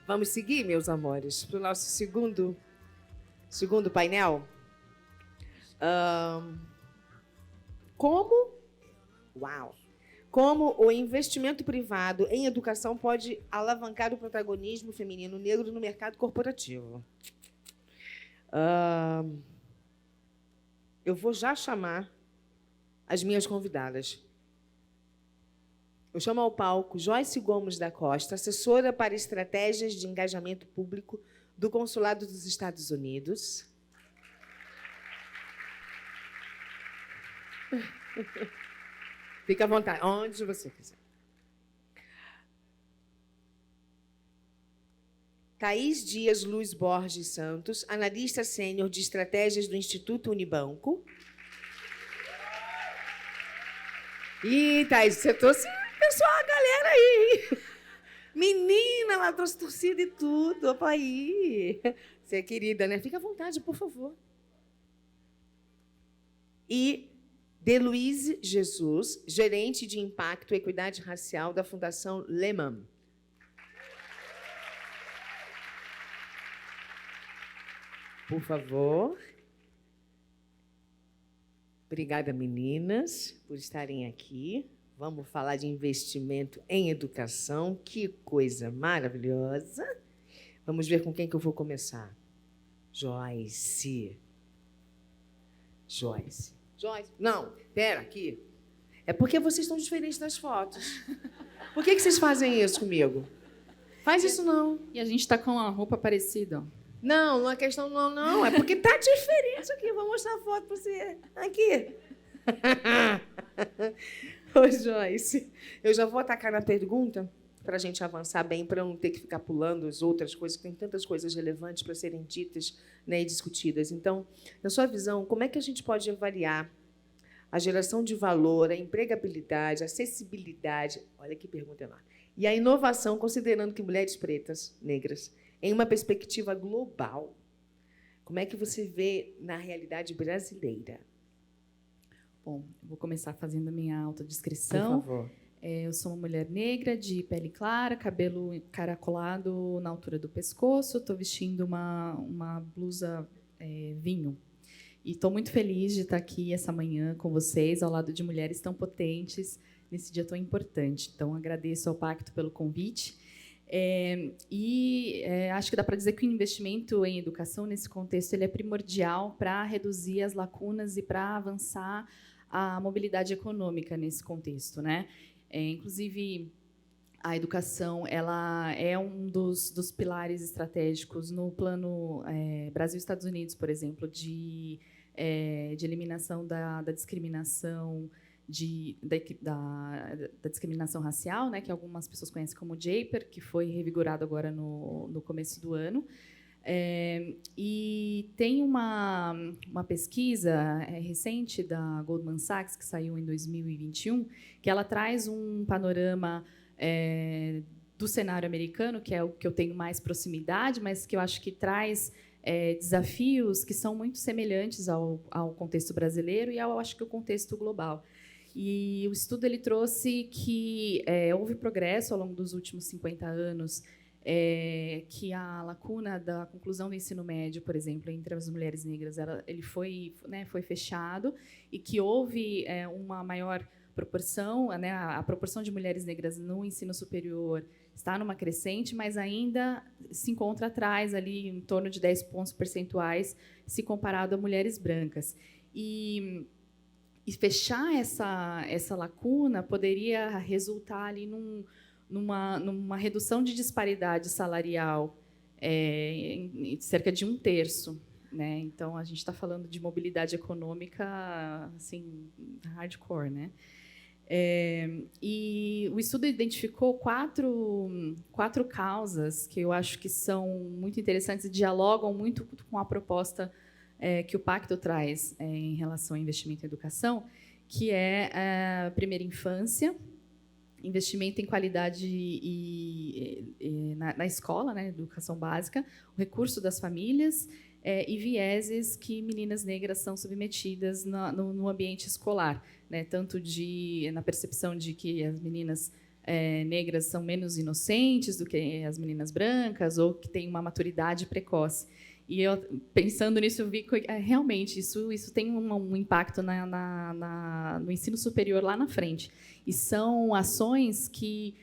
Vamos seguir, meus amores, para o nosso segundo painel. Como o investimento privado em educação pode alavancar o protagonismo feminino negro no mercado corporativo. Eu vou já chamar as minhas convidadas. Eu chamo ao palco Joyce Gomes da Costa, assessora para estratégias de engajamento público do Consulado dos Estados Unidos. Fica à vontade, onde você quiser. Thaís Dias Luz Borges Santos, analista sênior de estratégias do Instituto Unibanco. Ih, Thaís, você trouxe pessoal, a galera aí. Menina, ela trouxe torcida e tudo. Opa, aí. Você é querida, né? Fica à vontade, por favor. E Deluíse Jesus, gerente de impacto e equidade racial da Fundação Lehman. Por favor. Obrigada, meninas, por estarem aqui. Vamos falar de investimento em educação. Que coisa maravilhosa. Vamos ver com quem que eu vou começar. Joyce. Não, pera, aqui. É porque vocês estão diferentes das fotos. Por que vocês fazem isso comigo? Faz isso não. E a gente está com uma roupa parecida, ó. Não é questão não. É porque tá diferente aqui. Vou mostrar a foto para você. Aqui. Ô, Joyce, eu já vou atacar na pergunta para a gente avançar bem, para eu não ter que ficar pulando as outras coisas, que tem tantas coisas relevantes para serem ditas, né, e discutidas. Então, na sua visão, como é que a gente pode avaliar a geração de valor, a empregabilidade, a acessibilidade, olha que pergunta enorme, e a inovação, considerando que mulheres pretas, negras, em uma perspectiva global, como é que você vê na realidade brasileira? Bom, eu vou começar fazendo a minha autodescrição. Por favor. Eu sou uma mulher negra, de pele clara, cabelo encaracolado na altura do pescoço. Estou vestindo uma blusa vinho. E estou muito feliz de estar aqui essa manhã com vocês, ao lado de mulheres tão potentes, nesse dia tão importante. Então, agradeço ao Pacto pelo convite. Acho que dá para dizer que o investimento em educação, nesse contexto, ele é primordial para reduzir as lacunas e para avançar a mobilidade econômica nesse contexto, né? Inclusive, a educação ela é um dos pilares estratégicos no plano Brasil e Estados Unidos, por exemplo, de eliminação da discriminação, da discriminação racial, né, que algumas pessoas conhecem como JAPER, que foi revigorado agora no começo do ano. E tem uma pesquisa recente da Goldman Sachs, que saiu em 2021, que ela traz um panorama do cenário americano, que é o que eu tenho mais proximidade, mas que eu acho que traz desafios que são muito semelhantes ao contexto brasileiro e acho que o contexto global. E o estudo ele trouxe que houve progresso ao longo dos últimos 50 anos, que a lacuna da conclusão do ensino médio, por exemplo, entre as mulheres negras, ele foi fechado, e que houve uma maior proporção, né, a proporção de mulheres negras no ensino superior está numa crescente, mas ainda se encontra atrás, ali em torno de 10 pontos percentuais, se comparado a mulheres brancas. E fechar essa lacuna poderia resultar ali numa redução de disparidade salarial em cerca de 1/3, né? Então, a gente está falando de mobilidade econômica assim, hardcore, né? E o estudo identificou quatro causas que eu acho que são muito interessantes e dialogam muito com a proposta que o Pacto traz em relação ao investimento em educação, que é a primeira infância, investimento em qualidade na escola, né, educação básica, o recurso das famílias e vieses que meninas negras são submetidas no ambiente escolar, né, tanto na percepção de que as meninas negras são menos inocentes do que as meninas brancas ou que têm uma maturidade precoce. E eu, pensando nisso, eu vi que realmente isso tem um impacto no ensino superior lá na frente. E são ações que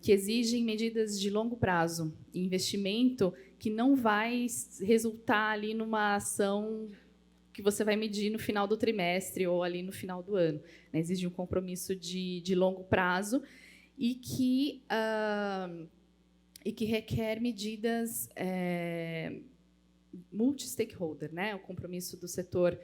exigem medidas de longo prazo, investimento que não vai resultar ali numa ação que você vai medir no final do trimestre ou ali no final do ano. Né? Exige um compromisso de longo prazo e que requer medidas multi-stakeholder, né? O compromisso do setor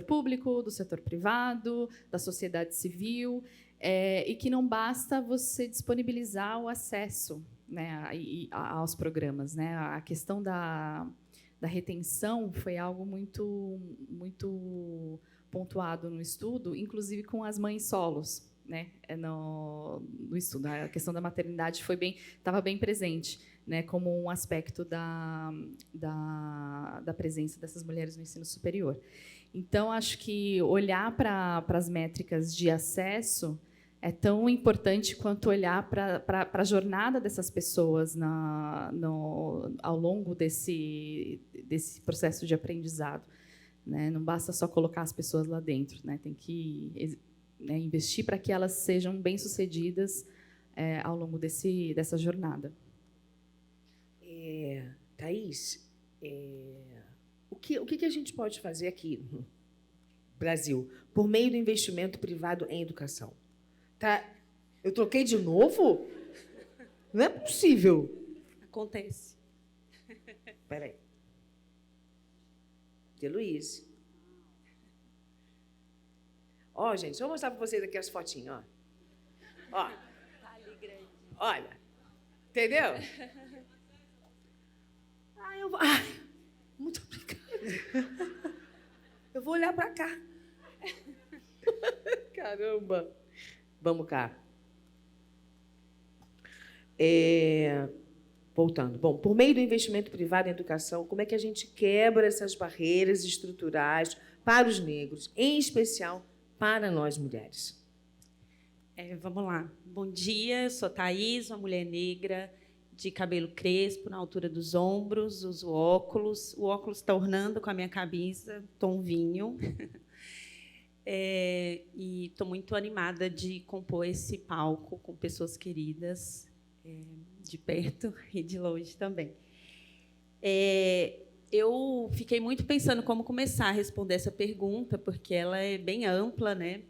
público, do setor privado, da sociedade civil, e que não basta você disponibilizar o acesso, né, aos programas. Né? A questão da retenção foi algo muito pontuado no estudo, inclusive com as mães solos. Né, no estudo, a questão da maternidade estava bem presente, né, como um aspecto da presença dessas mulheres no ensino superior. Então, acho que olhar para as métricas de acesso é tão importante quanto olhar para a jornada dessas pessoas ao longo desse processo de aprendizado. Né? Não basta só colocar as pessoas lá dentro, né? Tem que investir para que elas sejam bem-sucedidas ao longo dessa jornada. Thaís, o que a gente pode fazer aqui no Brasil por meio do investimento privado em educação? Tá? Eu troquei de novo? Não é possível. Acontece. Espera aí. De Luiz. Ó, gente, deixa eu mostrar para vocês aqui as fotinhas. Ó. Tá ali grande. Olha. Entendeu? Muito obrigada. Eu vou olhar para cá. Caramba. Vamos cá. Voltando. Bom, por meio do investimento privado em educação, como é que a gente quebra essas barreiras estruturais para os negros, em especial para nós mulheres? Vamos lá. Bom dia, eu sou Thaís, uma mulher negra, de cabelo crespo, na altura dos ombros, uso óculos. O óculos está ornando com a minha camisa, tom vinho. E estou muito animada de compor esse palco com pessoas queridas, de perto e de longe também. Eu fiquei muito pensando como começar a responder essa pergunta, porque ela é bem ampla, né?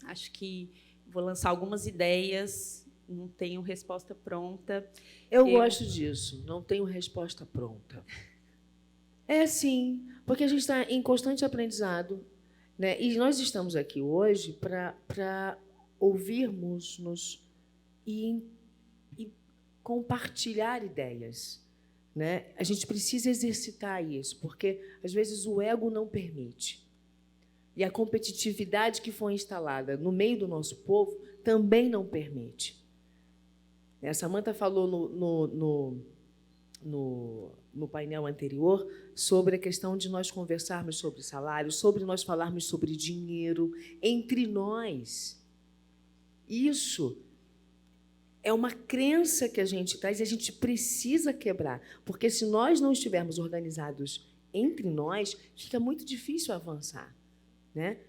Acho que vou lançar algumas ideias, não tenho resposta pronta. Eu gosto disso, não tenho resposta pronta. Sim, porque a gente está em constante aprendizado, né? E nós estamos aqui hoje para ouvirmos-nos e compartilhar ideias. Né? A gente precisa exercitar isso, porque, às vezes, o ego não permite. E a competitividade que foi instalada no meio do nosso povo também não permite. A Samantha falou no painel anterior sobre a questão de nós conversarmos sobre salário, sobre nós falarmos sobre dinheiro entre nós. Isso é uma crença que a gente traz e a gente precisa quebrar, porque se nós não estivermos organizados entre nós, fica muito difícil avançar. Né?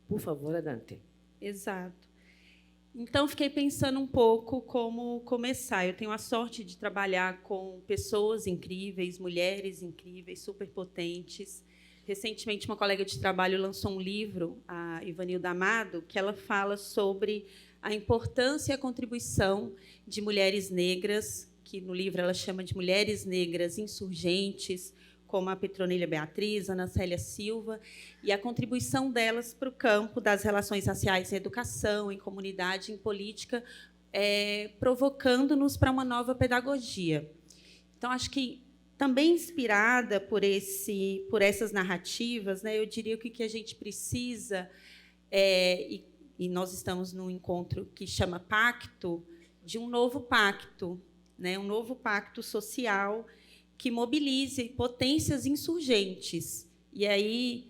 Por favor, Adante. Exato. Então, fiquei pensando um pouco como começar. Eu tenho a sorte de trabalhar com pessoas incríveis, mulheres incríveis, superpotentes. Recentemente, uma colega de trabalho lançou um livro, a Ivanilda Amado, que ela fala sobre a importância e a contribuição de mulheres negras, que no livro ela chama de mulheres negras insurgentes, como a Petronilha Beatriz, Ana Célia Silva, e a contribuição delas para o campo das relações raciais em educação, em comunidade, em política, provocando-nos para uma nova pedagogia. Então, acho que, também inspirada por essas narrativas, né, eu diria que o que a gente precisa, e nós estamos num encontro que chama Pacto, de um novo pacto, né, um novo pacto social que mobilize potências insurgentes. E aí,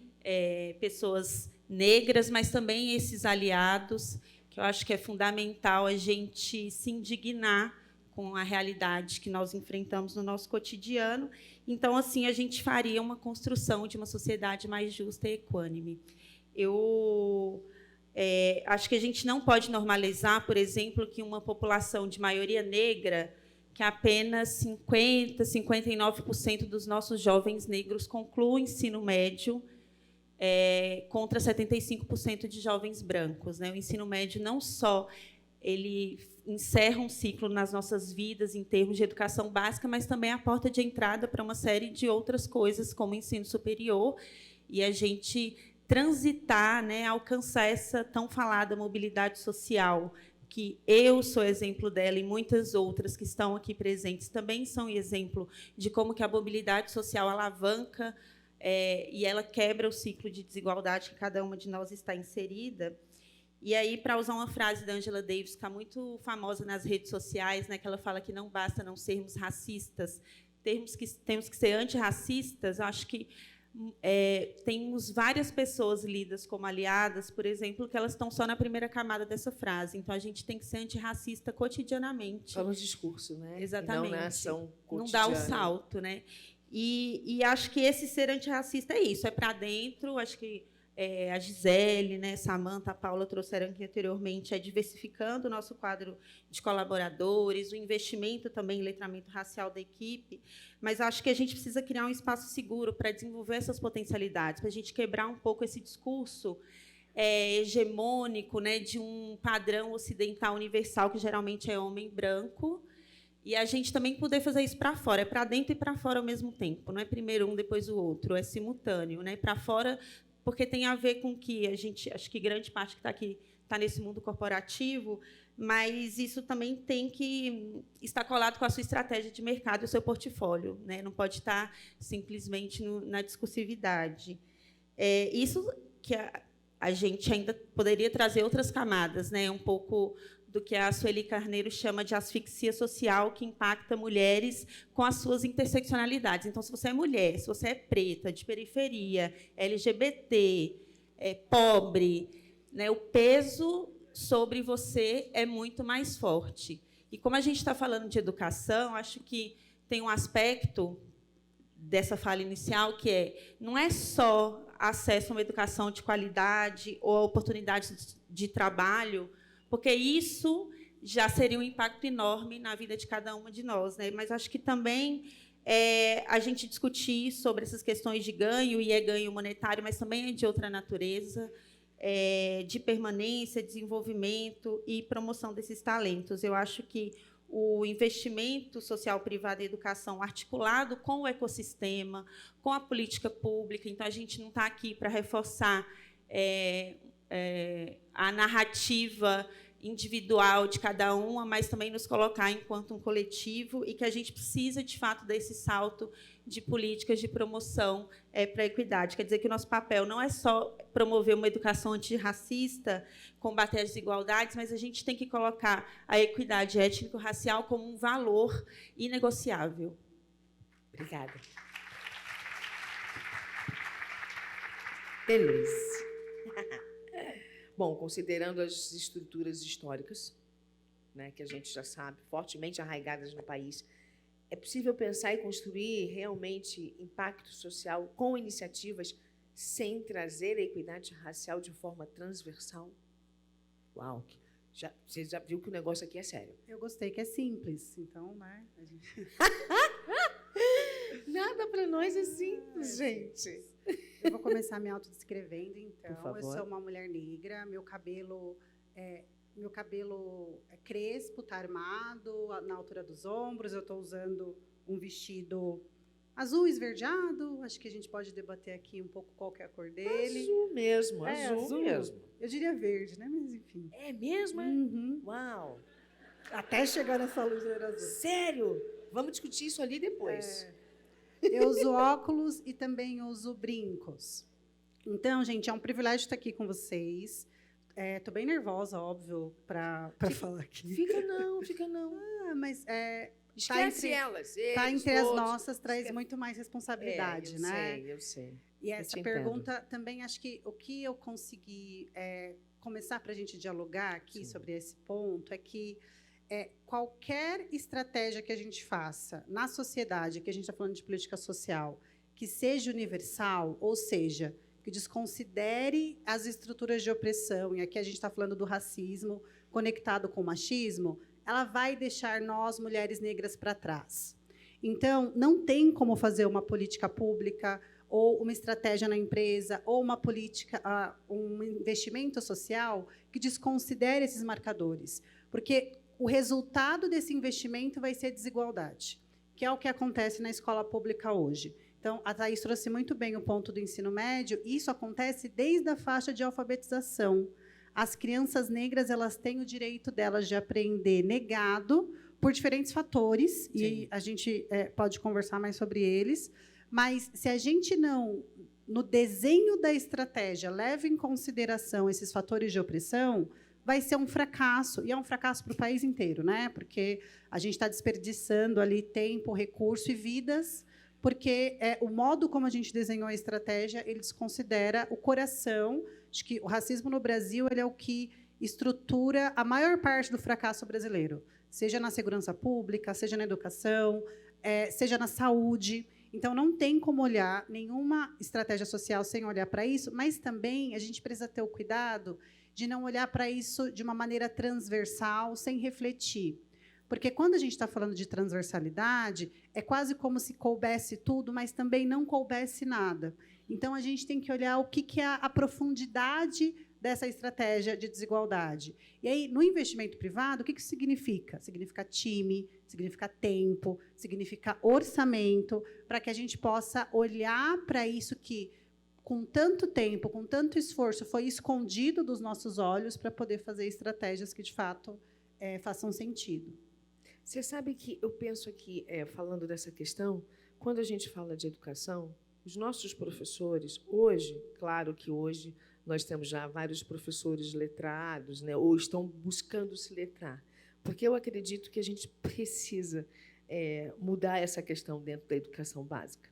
pessoas negras, mas também esses aliados, que eu acho que é fundamental a gente se indignar com a realidade que nós enfrentamos no nosso cotidiano. Então, assim, a gente faria uma construção de uma sociedade mais justa e equânime. Eu acho que a gente não pode normalizar, por exemplo, que uma população de maioria negra, que apenas 50%, 59% dos nossos jovens negros concluem o ensino médio, contra 75% de jovens brancos, né? O ensino médio não só ele encerra um ciclo nas nossas vidas em termos de educação básica, mas também é a porta de entrada para uma série de outras coisas, como o ensino superior, e a gente transitar, né, alcançar essa tão falada mobilidade social, que eu sou exemplo dela e muitas outras que estão aqui presentes também são exemplo de como que a mobilidade social alavanca e ela quebra o ciclo de desigualdade que cada uma de nós está inserida. E aí, para usar uma frase da Angela Davis, que está muito famosa nas redes sociais, né, que ela fala que não basta não sermos racistas, temos que ser antirracistas. Acho que temos várias pessoas lidas como aliadas, por exemplo, que elas estão só na primeira camada dessa frase. Então, a gente tem que ser antirracista cotidianamente. Só no discurso, né? Exatamente. E não na ação cotidiana. Não dá o salto, né? E acho que esse ser antirracista é isso, é para dentro. Acho que a Gisele, né, Samantha, a Paula trouxeram aqui anteriormente, diversificando o nosso quadro de colaboradores, o investimento também em letramento racial da equipe, mas acho que a gente precisa criar um espaço seguro para desenvolver essas potencialidades, para a gente quebrar um pouco esse discurso hegemônico, né, de um padrão ocidental universal, que geralmente é homem branco, e a gente também poder fazer isso para fora, é para dentro e para fora ao mesmo tempo, não é primeiro um, depois o outro, é simultâneo, né, para fora, porque tem a ver com que a gente, acho que grande parte que está aqui está nesse mundo corporativo, mas isso também tem que estar colado com a sua estratégia de mercado e o seu portfólio, né? Não pode estar simplesmente na discursividade. Isso que a gente ainda poderia trazer outras camadas, né? Um pouco do que a Sueli Carneiro chama de asfixia social, que impacta mulheres com as suas interseccionalidades. Então, se você é mulher, se você é preta, de periferia, LGBT, pobre, né, o peso sobre você é muito mais forte. E como a gente está falando de educação, acho que tem um aspecto dessa fala inicial que não é só acesso a uma educação de qualidade ou a oportunidades de trabalho, porque isso já seria um impacto enorme na vida de cada uma de nós, né? Mas acho que também a gente discutir sobre essas questões de ganho, e ganho monetário, mas também é de outra natureza, de permanência, desenvolvimento e promoção desses talentos. Eu acho que o investimento social privado em educação articulado com o ecossistema, com a política pública, então a gente não está aqui para reforçar a narrativa individual de cada uma, mas também nos colocar enquanto um coletivo, e que a gente precisa, de fato, desse salto de políticas de promoção para a equidade. Quer dizer que o nosso papel não é só promover uma educação antirracista, combater as desigualdades, mas a gente tem que colocar a equidade étnico-racial como um valor inegociável. Obrigada. Delícia. Bom, considerando as estruturas históricas, né, que a gente já sabe, fortemente arraigadas no país, é possível pensar e construir realmente impacto social com iniciativas sem trazer a equidade racial de forma transversal? Uau! Você já viu que o negócio aqui é sério. Eu gostei que é simples, então, né? A gente... Nada para nós é simples, gente. Eu vou começar me autodescrevendo, então. Por favor. Eu sou uma mulher negra, meu cabelo é crespo, está armado, na altura dos ombros. Eu estou usando um vestido azul esverdeado. Acho que a gente pode debater aqui um pouco qual que é a cor dele. Azul mesmo, azul mesmo. Eu diria verde, né? Mas, enfim. É mesmo? Uhum. Uau! Até chegar nessa luz azul. Sério? Vamos discutir isso ali depois. Eu uso óculos e também uso brincos. Então, gente, é um privilégio estar aqui com vocês. Estou bem nervosa, óbvio, para falar aqui. Fica não. Mas esquece elas. Está entre as nossas, traz muito mais responsabilidade, né? Eu sei. E essa pergunta também, acho que o que eu consegui começar para a gente dialogar aqui sobre esse ponto é que qualquer estratégia que a gente faça na sociedade, que a gente está falando de política social, que seja universal, ou seja, que desconsidere as estruturas de opressão, e aqui a gente está falando do racismo conectado com o machismo, ela vai deixar nós, mulheres negras, para trás. Então, não tem como fazer uma política pública ou uma estratégia na empresa ou uma política, um investimento social que desconsidere esses marcadores, porque o resultado desse investimento vai ser desigualdade, que é o que acontece na escola pública hoje. Então, a Thaís trouxe muito bem o ponto do ensino médio, e isso acontece desde a faixa de alfabetização. As crianças negras, elas têm o direito delas de aprender negado por diferentes fatores, sim, e a gente pode conversar mais sobre eles, mas se a gente não, no desenho da estratégia, leva em consideração esses fatores de opressão, vai ser um fracasso, e é um fracasso para o país inteiro, né? Porque a gente está desperdiçando ali tempo, recurso e vidas, porque o modo como a gente desenhou a estratégia, ele desconsidera o coração. Acho que o racismo no Brasil ele é o que estrutura a maior parte do fracasso brasileiro, seja na segurança pública, seja na educação, seja na saúde. Então, não tem como olhar nenhuma estratégia social sem olhar para isso, mas também a gente precisa ter o cuidado de não olhar para isso de uma maneira transversal, sem refletir. Porque, quando a gente está falando de transversalidade, é quase como se coubesse tudo, mas também não coubesse nada. Então, a gente tem que olhar o que é a profundidade dessa estratégia de desigualdade. E aí, no investimento privado, o que isso significa? Significa time, significa tempo, significa orçamento, para que a gente possa olhar para isso que, com tanto tempo, com tanto esforço, foi escondido dos nossos olhos para poder fazer estratégias que, de fato, façam sentido. Você sabe que eu penso aqui, falando dessa questão, quando a gente fala de educação, os nossos professores, hoje, claro que hoje nós temos já vários professores letrados, né, ou estão buscando se letrar, porque eu acredito que a gente precisa mudar essa questão dentro da educação básica.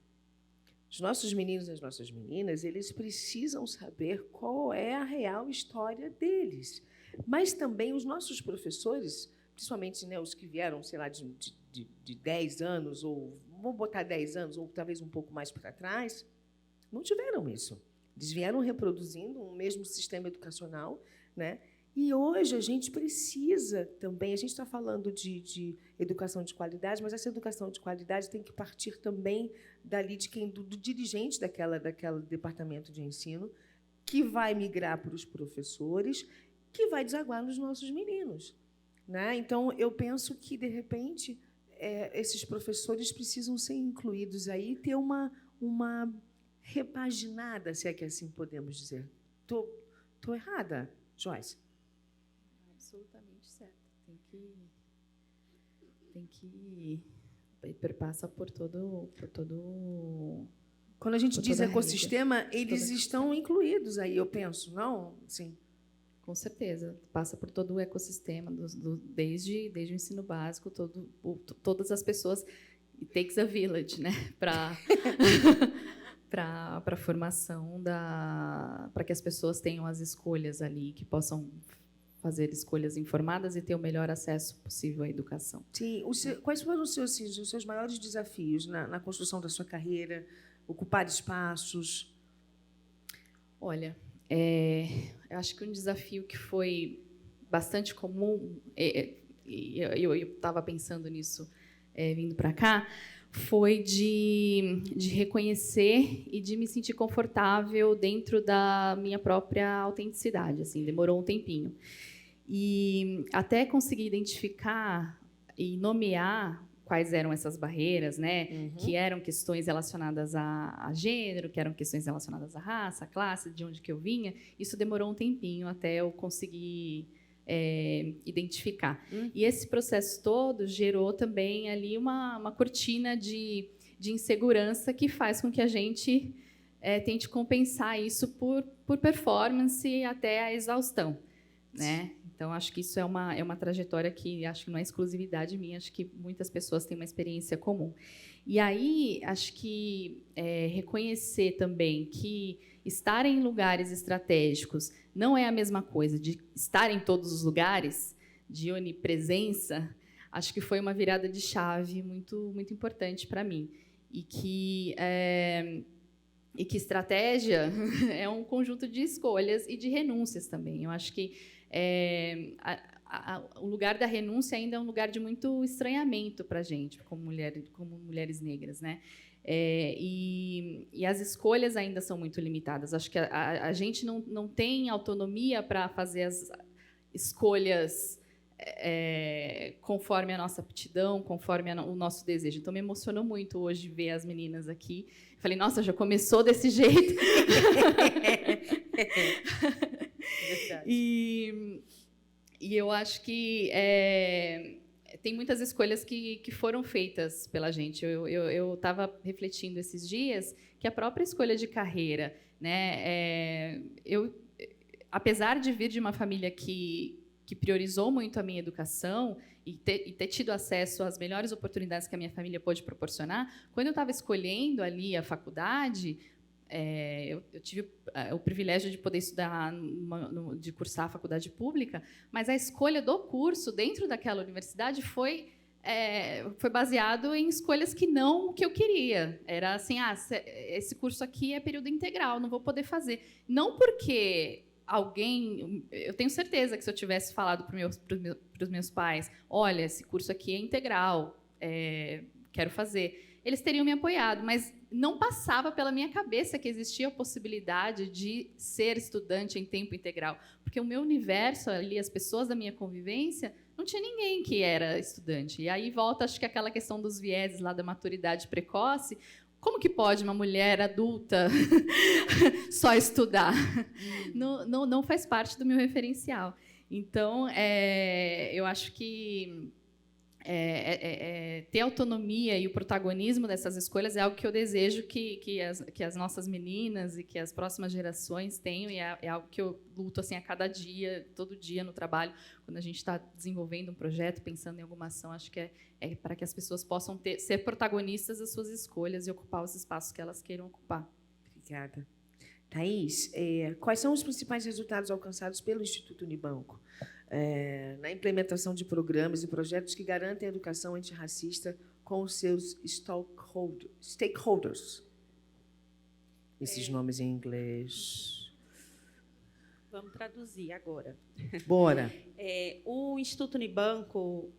Os nossos meninos e as nossas meninas, eles precisam saber qual é a real história deles, mas também os nossos professores, principalmente, né, os que vieram, sei lá, de 10 anos, ou vamos botar 10 anos, ou talvez um pouco mais para trás, não tiveram isso. Eles vieram reproduzindo o mesmo sistema educacional, né? E hoje a gente precisa também, a gente está falando de educação de qualidade, mas essa educação de qualidade tem que partir também dali do dirigente daquele departamento de ensino, que vai migrar para os professores, que vai desaguar nos nossos meninos. Né? Então, eu penso que, de repente, esses professores precisam ser incluídos aí e ter uma repaginada, se é que assim podemos dizer. Estou errada, Joyce? Absolutamente certo. Tem que perpassa por todo. Quando a gente diz ecossistema, eles estão incluídos aí, eu penso, não? Sim. Com certeza, passa por todo o ecossistema, desde o ensino básico, todas as pessoas. It takes a village, né, para a formação para que as pessoas tenham as escolhas ali, que possam fazer escolhas informadas e ter o melhor acesso possível à educação. Sim. Quais foram os seus maiores desafios na construção da sua carreira? Ocupar espaços? Olha, eu acho que um desafio que foi bastante comum, eu estava pensando nisso vindo para cá, foi de reconhecer e de me sentir confortável dentro da minha própria autenticidade. Assim, demorou um tempinho. E até conseguir identificar e nomear quais eram essas barreiras, né? Uhum. Que eram questões relacionadas a gênero, que eram questões relacionadas à raça, à classe, de onde que eu vinha. Isso demorou um tempinho até eu conseguir identificar. E esse processo todo gerou também ali uma cortina de insegurança que faz com que a gente tente compensar isso por performance até a exaustão, né? Então, acho que isso é uma trajetória que acho que não é exclusividade minha, acho que muitas pessoas têm uma experiência comum. E aí, acho que reconhecer também que estar em lugares estratégicos não é a mesma coisa de estar em todos os lugares, de onipresença, acho que foi uma virada de chave muito, muito importante para mim. E que estratégia é um conjunto de escolhas e de renúncias também. Eu acho que o lugar da renúncia ainda é um lugar de muito estranhamento para a gente, como mulheres negras, né? E as escolhas ainda são muito limitadas. Acho que a gente não tem autonomia para fazer as escolhas conforme a nossa aptidão, conforme o nosso desejo. Então, me emocionou muito hoje ver as meninas aqui. Falei, nossa, já começou desse jeito. E eu acho que tem muitas escolhas que foram feitas pela gente. Eu estava refletindo esses dias que a própria escolha de carreira, né? Apesar de vir de uma família que priorizou muito a minha educação e ter tido acesso às melhores oportunidades que a minha família pôde proporcionar, quando eu estava escolhendo ali a faculdade, eu tive o privilégio de poder estudar, de cursar a faculdade pública, mas a escolha do curso dentro daquela universidade foi baseado em escolhas que eu queria. Era assim, esse curso aqui é período integral, não vou poder fazer. Não porque eu tenho certeza que se eu tivesse falado para os meus pais, olha, esse curso aqui é integral, quero fazer, eles teriam me apoiado, mas não passava pela minha cabeça que existia a possibilidade de ser estudante em tempo integral, porque o meu universo ali, as pessoas da minha convivência, não tinha ninguém que era estudante. E aí volta, acho que aquela questão dos vieses lá da maturidade precoce. Como que pode uma mulher adulta só estudar? Não faz parte do meu referencial. Então, eu acho que ter autonomia e o protagonismo dessas escolhas é algo que eu desejo que as nossas meninas e que as próximas gerações tenham, e é algo que eu luto assim, a cada dia, todo dia no trabalho, quando a gente está desenvolvendo um projeto, pensando em alguma ação, acho que é para que as pessoas possam ser protagonistas das suas escolhas e ocupar os espaços que elas queiram ocupar. Obrigada. Thaís, quais são os principais resultados alcançados pelo Instituto Unibanco na implementação de programas e projetos que garantem a educação antirracista com os seus stakeholders? Esses nomes em inglês. Vamos traduzir agora. Bora. O Instituto Unibanco,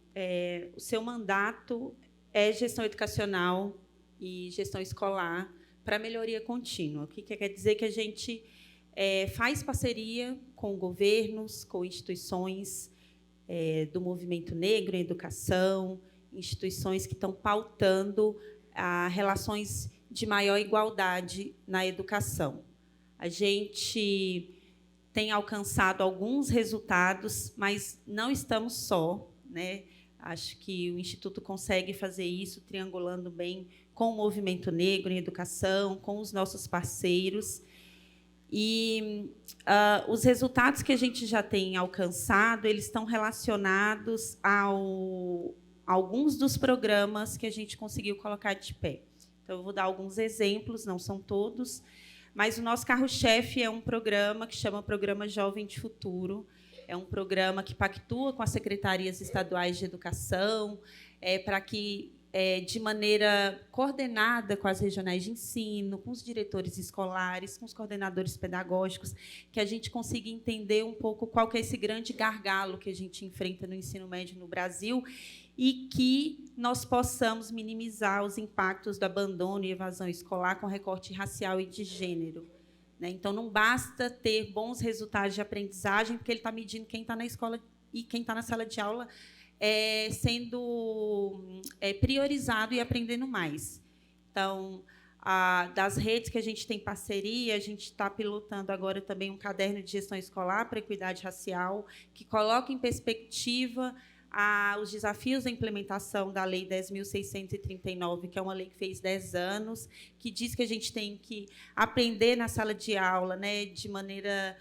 o seu mandato é gestão educacional e gestão escolar para melhoria contínua. O que quer dizer? Que a gente faz parceria com governos, com instituições do movimento negro em educação, instituições que estão pautando relações de maior igualdade na educação. A gente tem alcançado alguns resultados, mas não estamos só, né? Acho que o Instituto consegue fazer isso triangulando bem com o movimento negro em educação, com os nossos parceiros. E os resultados que a gente já tem alcançado, eles estão relacionados a alguns dos programas que a gente conseguiu colocar de pé. Então, eu vou dar alguns exemplos, não são todos, mas o nosso carro-chefe é um programa que chama Programa Jovem de Futuro. É um programa que pactua com as secretarias estaduais de educação, para que, de maneira coordenada com as regionais de ensino, com os diretores escolares, com os coordenadores pedagógicos, que a gente consiga entender um pouco qual que é esse grande gargalo que a gente enfrenta no ensino médio no Brasil e que nós possamos minimizar os impactos do abandono e evasão escolar com recorte racial e de gênero. Então, não basta ter bons resultados de aprendizagem, porque ele está medindo quem está na escola e quem está na sala de aula sendo priorizado e aprendendo mais. Então, das redes que a gente tem parceria, a gente está pilotando agora também um caderno de gestão escolar para a equidade racial, que coloca em perspectiva os desafios da implementação da Lei 10.639, que é uma lei que fez 10 anos, que diz que a gente tem que aprender na sala de aula, né, de maneira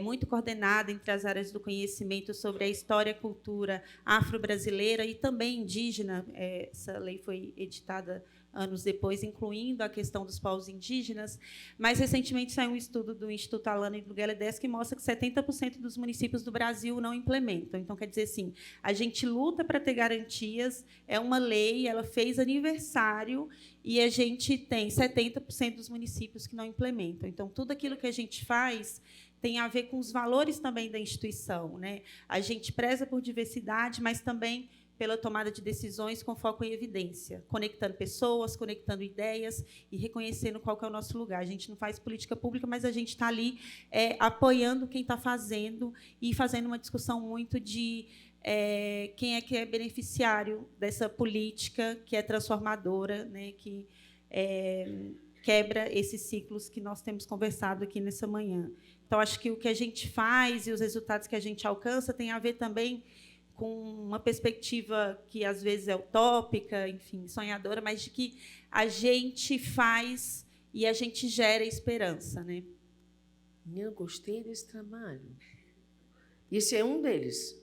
muito coordenada entre as áreas do conhecimento sobre a história e cultura afro-brasileira e também indígena. Essa lei foi editada anos depois, incluindo a questão dos povos indígenas. Mais recentemente saiu um estudo do Instituto Alana e do Gellederс que mostra que 70% dos municípios do Brasil não implementam. Então, quer dizer assim, a gente luta para ter garantias, é uma lei, ela fez aniversário e a gente tem 70% dos municípios que não implementam. Então, tudo aquilo que a gente faz tem a ver com os valores também da instituição, né? A gente preza por diversidade, mas também pela tomada de decisões com foco em evidência, conectando pessoas, conectando ideias e reconhecendo qual que é o nosso lugar. A gente não faz política pública, mas a gente está ali apoiando quem está fazendo e fazendo uma discussão muito de quem é que é beneficiário dessa política que é transformadora, né, que quebra esses ciclos que nós temos conversado aqui nessa manhã. Então, acho que o que a gente faz e os resultados que a gente alcança tem a ver também com uma perspectiva que, às vezes, é utópica, enfim, sonhadora, mas de que a gente faz e a gente gera esperança, né? Eu gostei desse trabalho. Esse é um deles.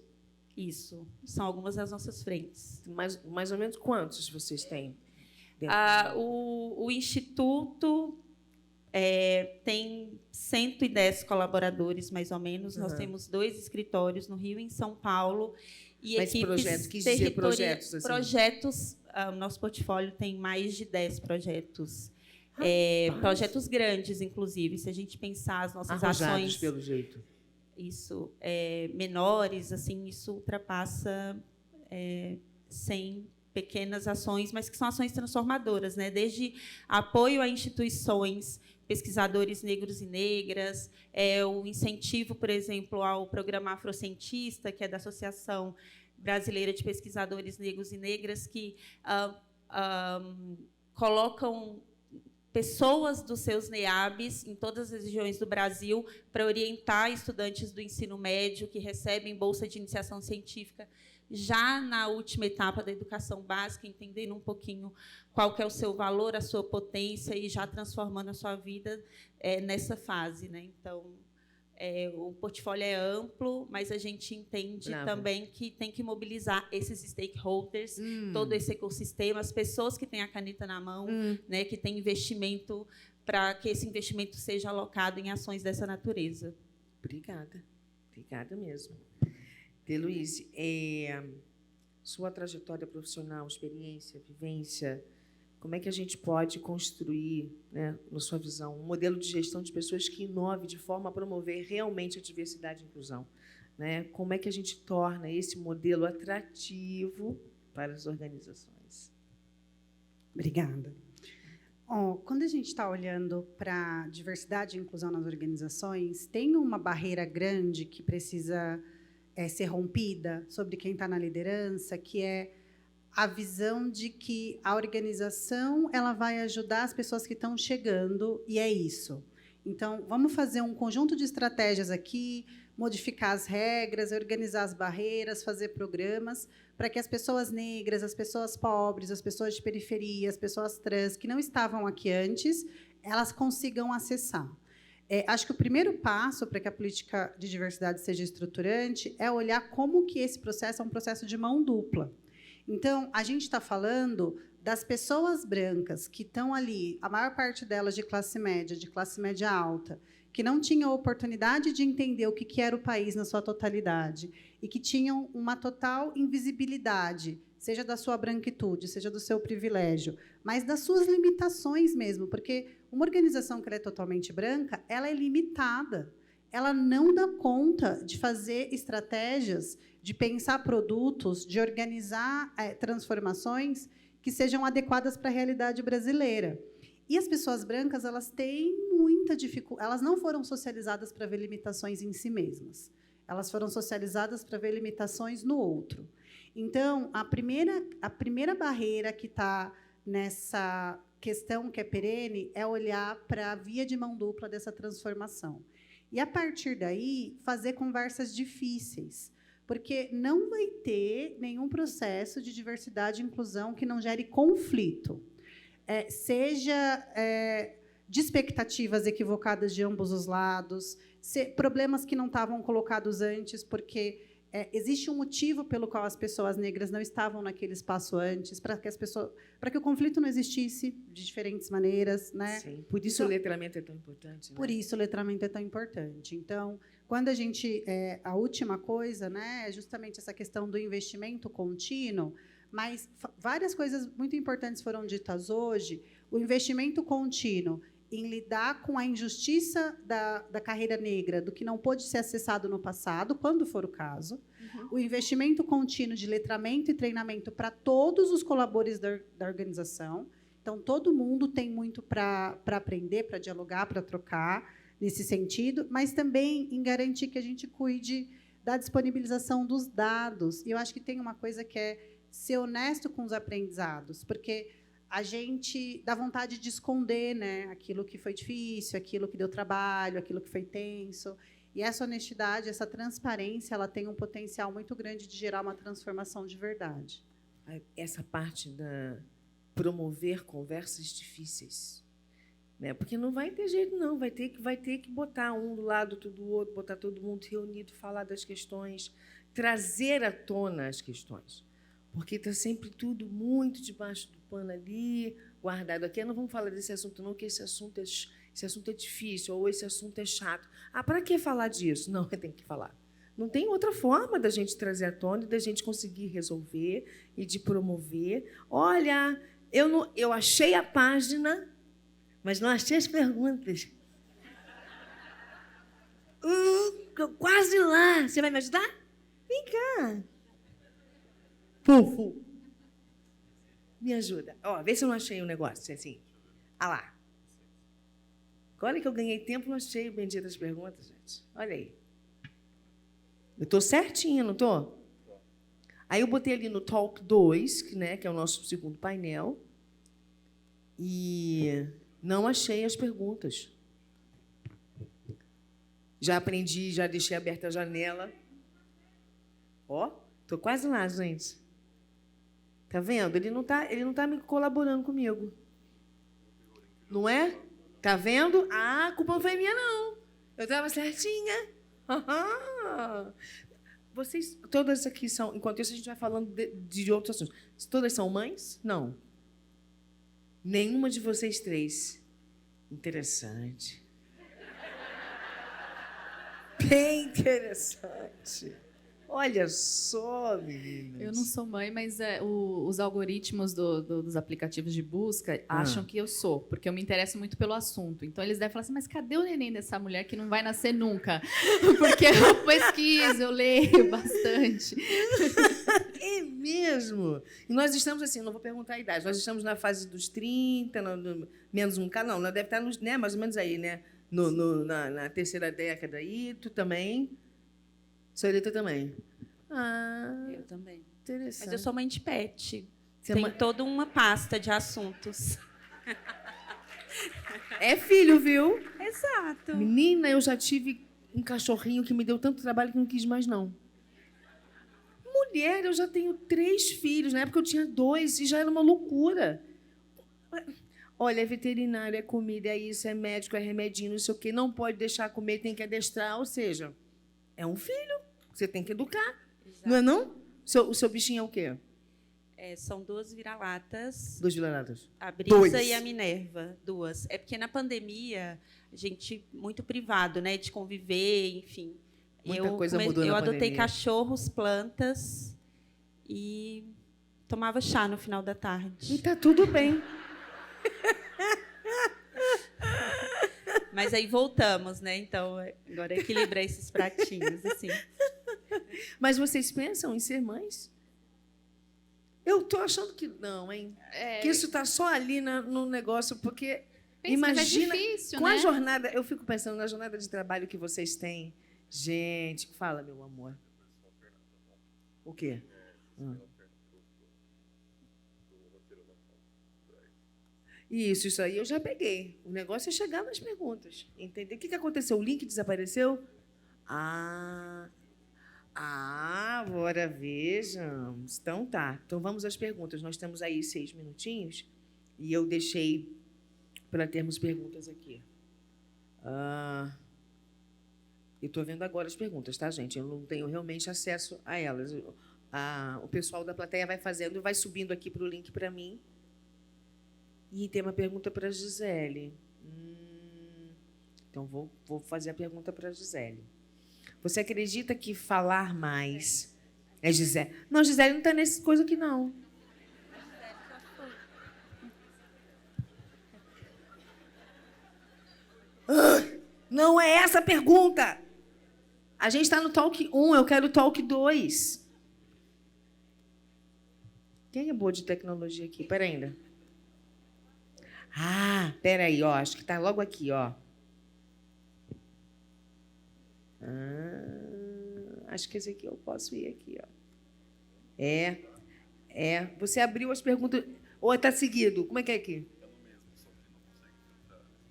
Isso. São algumas das nossas frentes. Mais ou menos quantos vocês têm? O Instituto tem 110 colaboradores, mais ou menos. Nós temos 2 escritórios no Rio e em São Paulo. E mas equipes projetos, quis dizer projetos. Assim. Projetos, o nosso portfólio tem mais de 10 projetos. Projetos grandes, inclusive. Se a gente pensar as nossas ações... pelo jeito. Isso, menores, assim, isso ultrapassa 100 pequenas ações, mas que são ações transformadoras, né? Desde apoio a instituições, pesquisadores negros e negras, o incentivo, por exemplo, ao programa Afrocientista, que é da Associação Brasileira de Pesquisadores Negros e Negras, que colocam pessoas dos seus NEABs em todas as regiões do Brasil para orientar estudantes do ensino médio que recebem bolsa de iniciação científica já na última etapa da educação básica, entendendo um pouquinho qual que é o seu valor, a sua potência e já transformando a sua vida nessa fase, né? Então, o portfólio é amplo, mas a gente entende também que tem que mobilizar esses stakeholders, todo esse ecossistema, as pessoas que têm a caneta na mão, né, que têm investimento, para que esse investimento seja alocado em ações dessa natureza. Obrigada. Obrigada mesmo. Luiz, sua trajetória profissional, experiência, vivência, como é que a gente pode construir, né, na sua visão, um modelo de gestão de pessoas que inove de forma a promover realmente a diversidade e a inclusão? Né? Como é que a gente torna esse modelo atrativo para as organizações? Obrigada. Quando a gente está olhando para diversidade e inclusão nas organizações, tem uma barreira grande que precisa ser rompida sobre quem está na liderança, que é a visão de que a organização ela vai ajudar as pessoas que estão chegando, e é isso. Então, vamos fazer um conjunto de estratégias aqui, modificar as regras, organizar as barreiras, fazer programas para que as pessoas negras, as pessoas pobres, as pessoas de periferia, as pessoas trans, que não estavam aqui antes, elas consigam acessar. Acho que o primeiro passo para que a política de diversidade seja estruturante é olhar como que esse processo é um processo de mão dupla. Então, a gente está falando das pessoas brancas que estão ali, a maior parte delas de classe média alta, que não tinham oportunidade de entender o que era o país na sua totalidade e que tinham uma total invisibilidade, seja da sua branquitude, seja do seu privilégio, mas das suas limitações mesmo, porque uma organização que é totalmente branca, ela é limitada. Ela não dá conta de fazer estratégias, de pensar produtos, de organizar transformações que sejam adequadas para a realidade brasileira. E as pessoas brancas, elas têm muita dificuldade. Elas não foram socializadas para ver limitações em si mesmas. Elas foram socializadas para ver limitações no outro. Então, a primeira barreira que está nessa questão que é perene é olhar para a via de mão dupla dessa transformação. E, a partir daí, fazer conversas difíceis, porque não vai ter nenhum processo de diversidade e inclusão que não gere conflito. de expectativas equivocadas de ambos os lados, problemas que não estavam colocados antes, porque existe um motivo pelo qual as pessoas negras não estavam naquele espaço antes, para que o conflito não existisse de diferentes maneiras, né? Sim, por isso o letramento é tão importante. Né? Por isso o letramento é tão importante. Então, quando a gente a última coisa, né, é justamente essa questão do investimento contínuo, mas várias coisas muito importantes foram ditas hoje. O investimento contínuo em lidar com a injustiça da carreira negra, do que não pôde ser acessado no passado, quando for o caso. O investimento contínuo de letramento e treinamento para todos os colaboradores da organização. Então, todo mundo tem muito para aprender, para dialogar, para trocar, nesse sentido, mas também em garantir que a gente cuide da disponibilização dos dados. E eu acho que tem uma coisa que é ser honesto com os aprendizados, porque a gente dá vontade de esconder, né, aquilo que foi difícil, aquilo que deu trabalho, aquilo que foi tenso. E essa honestidade, essa transparência, ela tem um potencial muito grande de gerar uma transformação de verdade. Essa parte da promover conversas difíceis, né? Porque não vai ter jeito, não. Vai ter que botar um do lado do outro, botar todo mundo reunido, falar das questões, trazer à tona as questões. Porque está sempre tudo muito debaixo do pano ali, guardado aqui. Não vamos falar desse assunto, não, que esse assunto é difícil, ou esse assunto é chato. Para que falar disso? Não, tem que falar. Não tem outra forma da gente trazer à tona e da gente conseguir resolver e de promover. Olha, eu achei a página, mas não achei as perguntas. Quase lá. Você vai me ajudar? Vem cá. Fofo. Me ajuda. Vê se eu não achei um negócio assim. Lá. Agora que eu ganhei tempo, não achei o bendito das perguntas, gente. Olha aí. Eu estou certinha, não estou? Aí eu botei ali no Talk 2, que é o nosso segundo painel, e não achei as perguntas. Já aprendi, já deixei aberta a janela. Estou quase lá, gente. Tá vendo? Ele não tá me colaborando comigo. Não é? Tá vendo? A culpa não foi minha, não. Eu estava certinha. Vocês, todas aqui são... Enquanto isso, a gente vai falando de outros assuntos. Todas são mães? Não. Nenhuma de vocês três. Interessante. Bem interessante. Olha só, meninas. Eu não sou mãe, mas os algoritmos dos aplicativos de busca acham que eu sou, porque eu me interesso muito pelo assunto. Então, eles devem falar assim, mas cadê o neném dessa mulher que não vai nascer nunca? Porque eu pesquiso, eu leio bastante. É mesmo? E nós estamos assim, não vou perguntar a idade, nós estamos na fase dos 30, menos um canal, nós deve estar mais ou menos aí, né? Na terceira década aí, tu também... Senhorita também. Eu também. Interessante. Mas eu sou mãe de pet. Você Tem toda uma pasta de assuntos. É filho, viu? Exato. Menina, eu já tive um cachorrinho que me deu tanto trabalho que não quis mais, não. Mulher, eu já tenho 3 filhos. Na época eu tinha 2 e já era uma loucura. Olha, é veterinário, é comida, é isso, é médico, é remedinho, não sei o quê. Não pode deixar comer, tem que adestrar. Ou seja, é um filho. Você tem que educar. Exato. Não é, não? O seu bichinho é o quê? São 2 vira-latas. 2 vira-latas. A Brisa 2. e a Minerva, 2. É porque na pandemia, a gente muito privado, né, de conviver, enfim. Muita coisa mudou na Eu adotei pandemia. cachorros, plantas e tomava chá no final da tarde. E tá tudo bem. Mas aí voltamos, né? Então, agora equilibrar esses pratinhos, assim. Mas vocês pensam em ser mães? Eu estou achando que não, hein? Que isso está só ali no negócio, porque imagina, mas é difícil, com né? a jornada, eu fico pensando na jornada de trabalho que vocês têm. Gente, fala, meu amor. O quê? Isso aí eu já peguei. O negócio é chegar nas perguntas. Entender o que aconteceu? O link desapareceu? Agora vejamos. Então tá. Então vamos às perguntas. Nós temos aí 6 minutinhos e eu deixei para termos perguntas aqui. Eu estou vendo agora as perguntas, tá, gente? Eu não tenho realmente acesso a elas. O pessoal da plateia vai fazendo e vai subindo aqui para o link para mim. E tem uma pergunta para a Gisele. Então, vou fazer a pergunta para a Gisele. Você acredita que falar mais... É Gisele? Não, Gisele não está nessa coisa aqui, não. Não é essa a pergunta. A gente está no Talk 1, eu quero o Talk 2. Quem é boa de tecnologia aqui? Espera ainda. Espera aí, ó, acho que está logo aqui, ó. Acho que esse aqui eu posso ir aqui, ó. Você abriu as perguntas... Ou está seguido? Como é que é aqui?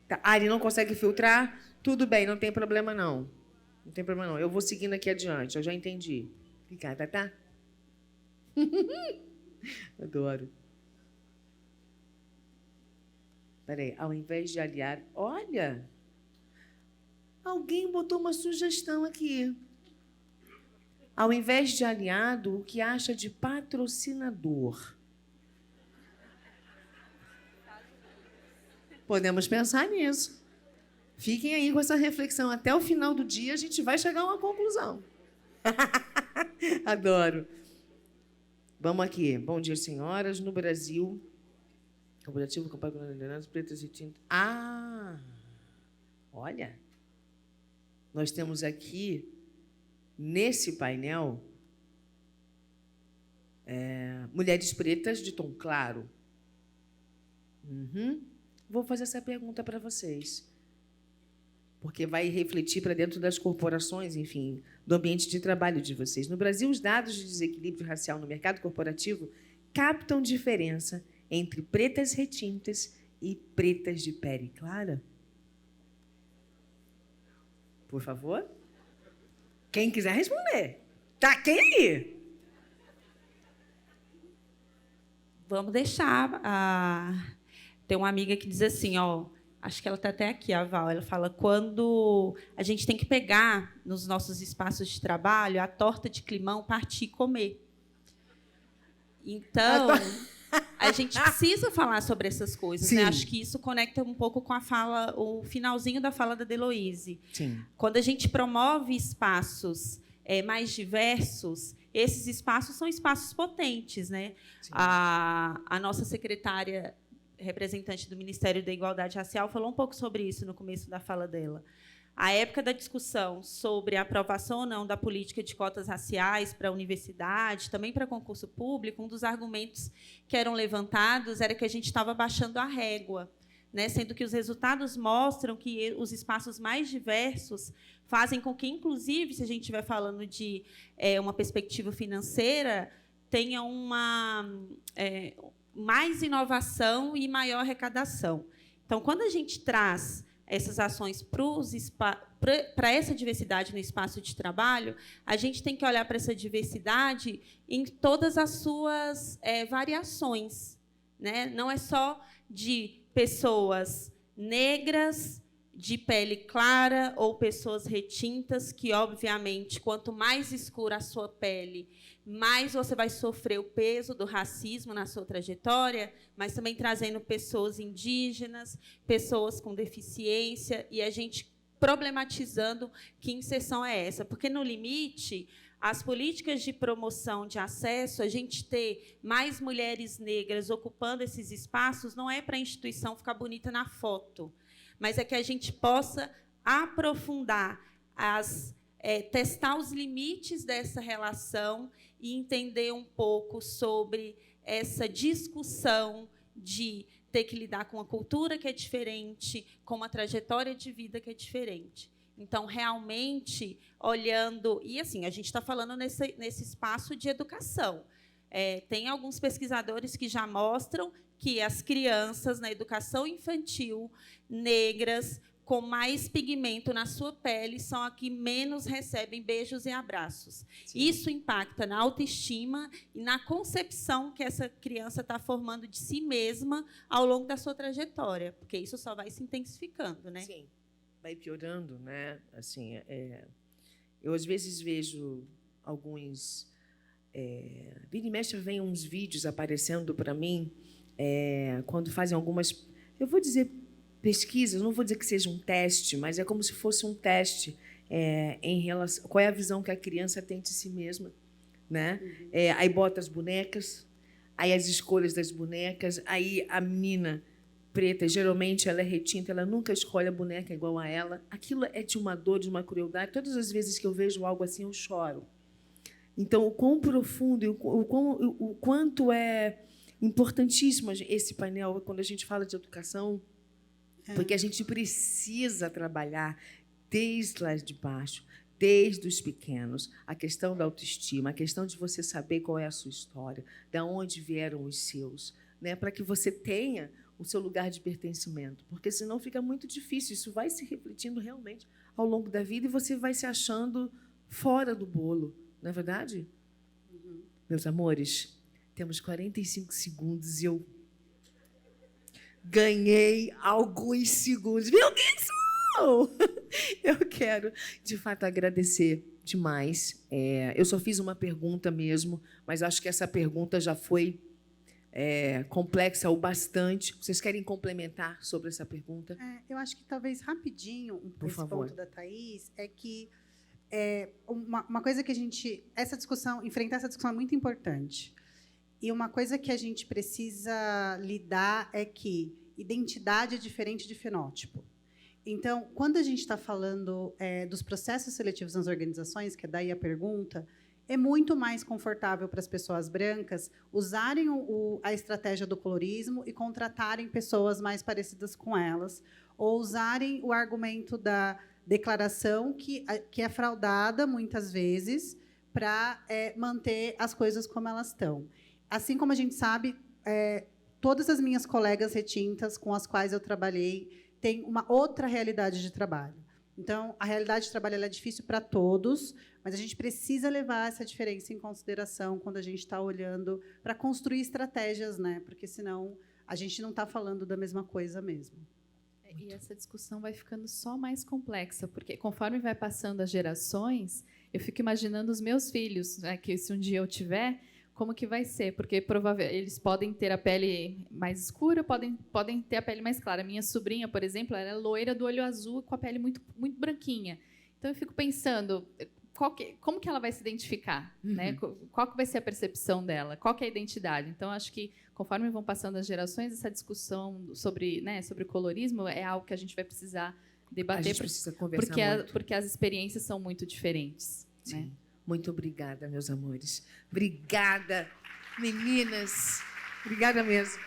Tá. Ele não consegue filtrar? Tudo bem, não tem problema, não. Não tem problema, não. Eu vou seguindo aqui adiante, eu já entendi. Clicar, tá? Adoro. Espera aí, ao invés de aliar... Olha! Alguém botou uma sugestão aqui. Ao invés de aliado, o que acha de patrocinador? Podemos pensar nisso. Fiquem aí com essa reflexão. Até o final do dia, a gente vai chegar a uma conclusão. Adoro. Vamos aqui. Bom dia, senhoras. No Brasil, cooperativo compartilhado de lideranças pretas e tintas. Olha. Nós temos aqui, nesse painel, mulheres pretas de tom claro. Vou fazer essa pergunta para vocês, porque vai refletir para dentro das corporações, enfim, do ambiente de trabalho de vocês. No Brasil, os dados de desequilíbrio racial no mercado corporativo captam diferença entre pretas retintas e pretas de pele clara? Por favor? Quem quiser responder. Tá, quem aí? Vamos deixar. Tem uma amiga que diz assim, ó, acho que ela está até aqui, a Val, ela fala, quando a gente tem que pegar nos nossos espaços de trabalho a torta de climão, partir e comer. Então, a gente precisa falar sobre essas coisas, né? Acho que isso conecta um pouco com a fala, o finalzinho da fala da Deloise. Sim. Quando a gente promove espaços mais diversos, esses espaços são espaços potentes, né? A nossa secretária representante do Ministério da Igualdade Racial falou um pouco sobre isso no começo da fala dela. A época da discussão sobre a aprovação ou não da política de cotas raciais para a universidade, também para concurso público, um dos argumentos que eram levantados era que a gente estava baixando a régua, né? Sendo que os resultados mostram que os espaços mais diversos fazem com que, inclusive, se a gente estiver falando de uma perspectiva financeira, tenha mais inovação e maior arrecadação. Então, quando a gente traz essas ações para essa diversidade no espaço de trabalho, a gente tem que olhar para essa diversidade em todas as suas variações, né? Não é só de pessoas negras, de pele clara ou pessoas retintas, que, obviamente, quanto mais escura a sua pele, mais você vai sofrer o peso do racismo na sua trajetória, mas também trazendo pessoas indígenas, pessoas com deficiência, e a gente problematizando que inserção é essa. Porque, no limite, as políticas de promoção de acesso, a gente ter mais mulheres negras ocupando esses espaços, não é para a instituição ficar bonita na foto, mas é que a gente possa aprofundar, testar os limites dessa relação e entender um pouco sobre essa discussão de ter que lidar com uma cultura que é diferente, com uma trajetória de vida que é diferente. Então, realmente, olhando... E, assim, a gente está falando nesse espaço de educação. Tem alguns pesquisadores que já mostram que as crianças na educação infantil negras com mais pigmento na sua pele são as que menos recebem beijos e abraços. Sim. Isso impacta na autoestima e na concepção que essa criança está formando de si mesma ao longo da sua trajetória, porque isso só vai se intensificando, né? Sim, vai piorando, né? Assim, eu às vezes vejo alguns... vira e mexe, vem uns vídeos aparecendo para mim quando fazem algumas... Eu vou dizer pesquisas, não vou dizer que seja um teste, mas é como se fosse um teste em relação... Qual é a visão que a criança tem de si mesma, né? Aí bota as bonecas, aí as escolhas das bonecas, aí a menina preta, geralmente ela é retinta, ela nunca escolhe a boneca igual a ela. Aquilo é de uma dor, de uma crueldade. Todas as vezes que eu vejo algo assim, eu choro. Então, o quão profundo, o quanto é importantíssimo esse painel quando a gente fala de educação, porque a gente precisa trabalhar desde lá de baixo, desde os pequenos, a questão da autoestima, a questão de você saber qual é a sua história, de onde vieram os seus, né, para que você tenha o seu lugar de pertencimento, porque senão fica muito difícil, isso vai se refletindo realmente ao longo da vida e você vai se achando fora do bolo, não é verdade? Meus amores, temos 45 segundos e eu ganhei alguns segundos. Meu Deus! Eu quero, de fato, agradecer demais. Eu só fiz uma pergunta mesmo, mas acho que essa pergunta já foi complexa o bastante. Vocês querem complementar sobre essa pergunta? Eu acho que talvez rapidinho, Por esse favor. ponto da Thaís, é que uma coisa que enfrentar essa discussão é muito importante. E uma coisa que a gente precisa lidar é que identidade é diferente de fenótipo. Então, quando a gente está falando dos processos seletivos nas organizações, que é daí a pergunta, é muito mais confortável para as pessoas brancas usarem a estratégia do colorismo e contratarem pessoas mais parecidas com elas, ou usarem o argumento da declaração que é fraudada, muitas vezes, para manter as coisas como elas estão. Assim como a gente sabe, todas as minhas colegas retintas com as quais eu trabalhei têm uma outra realidade de trabalho. Então, a realidade de trabalho é difícil para todos, mas a gente precisa levar essa diferença em consideração quando a gente está olhando para construir estratégias, né? Porque, senão, a gente não está falando da mesma coisa mesmo. E essa discussão vai ficando só mais complexa, porque, conforme vai passando as gerações, eu fico imaginando os meus filhos, né, que se um dia eu tiver, como que vai ser? Porque eles podem ter a pele mais escura, podem ter a pele mais clara. Minha sobrinha, por exemplo, ela é loira do olho azul com a pele muito, muito branquinha. Então, eu fico pensando, como que ela vai se identificar? Né? Qual que vai ser a percepção dela? Qual que é a identidade? Então, acho que, conforme vão passando as gerações, essa discussão sobre o colorismo é algo que a gente vai precisar debater. A gente precisa conversar porque as experiências são muito diferentes. Sim. Né? Muito obrigada, meus amores. Obrigada, meninas. Obrigada mesmo.